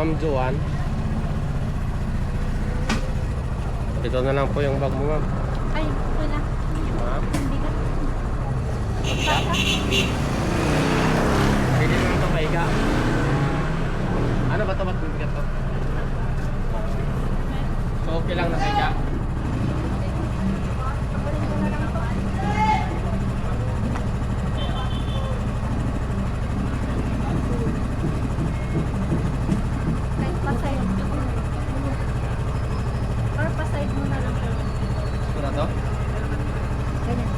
Ma'am Joan. Ito na lang po yung bag mo, ma'am. Ay, wala. Ma'am? Hindi ka. Pwede naman ito kaiga. Ano ba ito? Ba't bibigat to? So okay lang na kaiga. Kahit pa-side. Or pa-side mo na lang. Ito na to? Ganyan.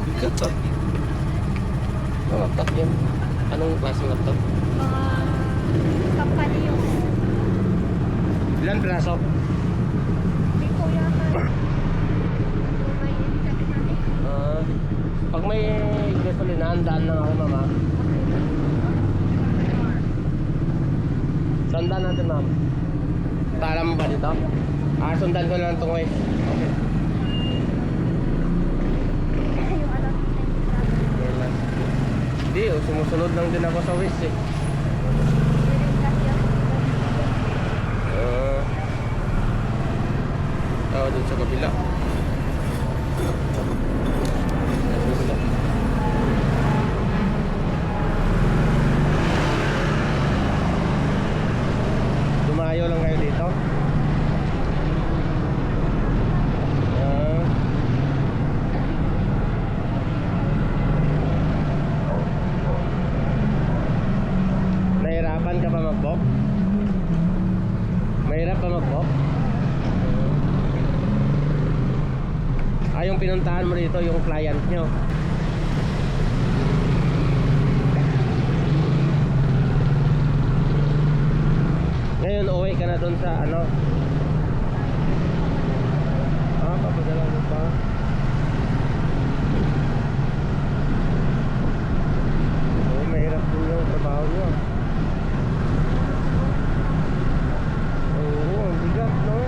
Bigat to. Ano laptop yan? Anong klaseng laptop? Company yung Ilan piraso? hindi ko yata. May check na eh. Pag may gasolina, handaan lang ako, mama. Sundan natin, ma'am. Tala mo ba dito? Sundan ko lang ito ngayon. Okay. Yung alam ko na yung Hindi, sumusunod lang din ako sa Waze eh. Dun sa kabila. Dumayo lang kayo dito. Nahirapan ka ba mag-book? Mahirap ba mag-book? Yung pinuntahan mo dito, yung client nyo. Ngayon, uwi ka na dun sa ano? Papadala mo pa. Mahirap din yung trabaho nyo. Oo, ang bigat, no?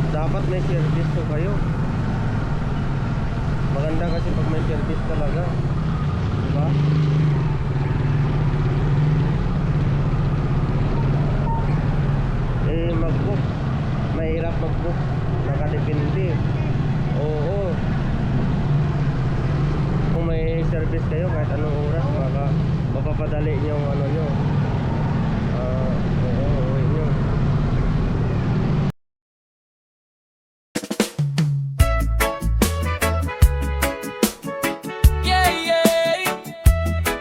Dapat may service ko kayo. Maganda kasi pag may service talaga, diba? Mag-book, mahirap mag-book, nakadepende. Oo, kung may service kayo kahit anong oras, mapapadali yung ano nyo. Uwi nyo.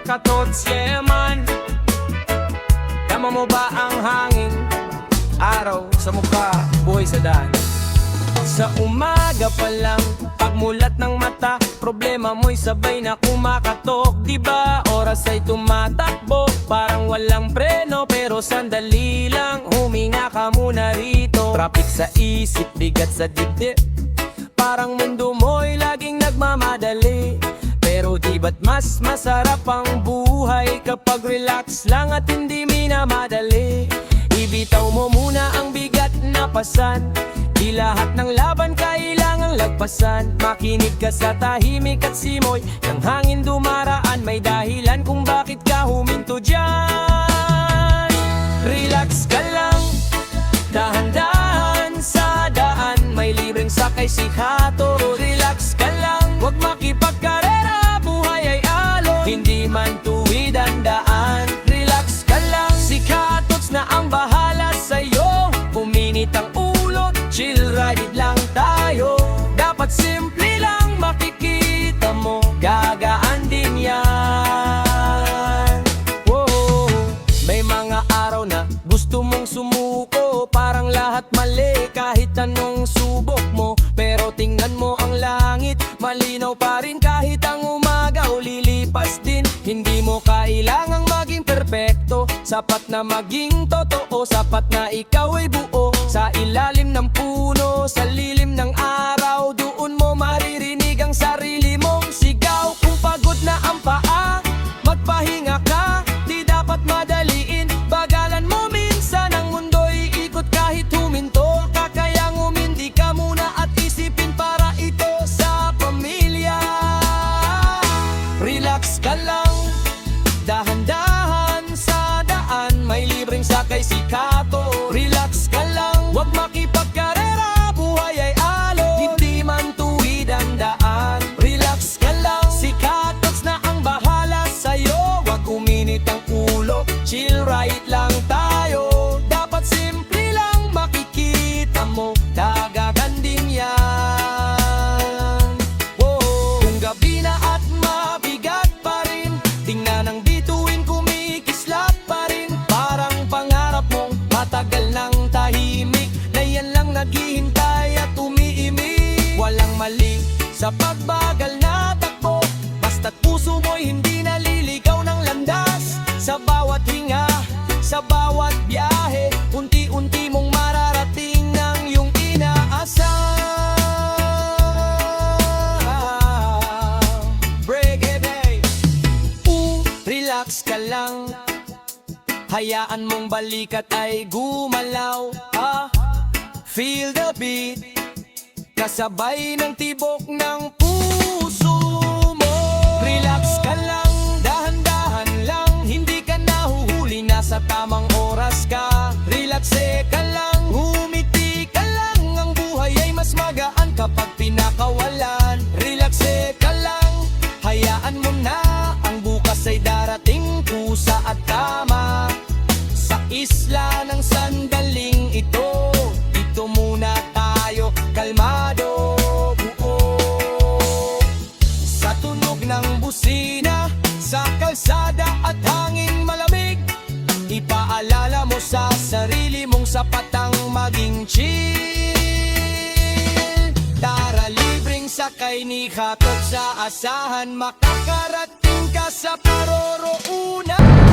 Katots, yeah man. Tama mo ba ang hangin? Araw sa mukha, buhay sa daan. Sa umaga pa lang, pagmulat ng mata, problema mo'y sabay na kumakatok. Diba oras ay tumatakbo, parang walang preno. Pero sandali lang, huminga ka muna rito. Traffic sa isip, bigat sa dibdib, parang mundo mo'y laging nagmamadali. Pero di ba't mas masarap ang buhay kapag relax lang at hindi minamadali? Ibitaw mo muna ang bigat na pasan, di lahat ng laban kailangang lagpasan. Makinig ka sa tahimik at simoy ng hangin dumaraan, may dahilan kung bakit ka huminto dyan. Relax ka lang, dahan-dahan sa daan, may libreng sakay si Hato. Relax ka lang, huwag makipagkarera, buhay ay alon, hindi man tuwid ang daan. Relax ka lang, si Katots na ang bahala sa'yo. Puminit ang ulo, chill ride lang tayo. Dapat simple lang, makikita mo, gagaan din yan. Whoa, may mga araw na gusto mong sumuko, parang lahat mali kahit anong subok mo. Pero tingnan mo ang langit, malinaw pa rin kahit ang umaga o lilipas din. Hindi mo kailangang maging perpekto, sapat na maging totoo, sapat na ikaw ay buo. Sa ilalim ng puno, sa lilim ng araw, doon mo maririnig ang sarili mong sigaw. Kung pagod na ang mali sa pagbagal na takbo. Basta't puso mo'y hindi naliligaw ng landas. Sa bawat hinga, sa bawat biyahe, unti-unti mong mararating ng iyong inaasam. Reggae, relax ka lang, hayaan mong balikat ay gumalaw. Feel the beat, kasabay ng tibok ng puso mo. Relax ka lang, dahan-dahan lang, hindi ka nahuhuli, nasa tamang oras ka. Relax ka lang, humiti ka lang, ang buhay ay mas magaan kapag pinakawalan. Relax ka lang, hayaan mo na, ang bukas ay darating, pusa at tama. Sa isla ng sandaling ito, dito muna tayo kalmado. Sa tunog ng busina, sa kalsada at hangin malamig, ipaalala mo sa sarili mong sapat ang maging chill. Tara, libreng sakay ni Hatot sa asahan, makakarating ka sa paroroonan.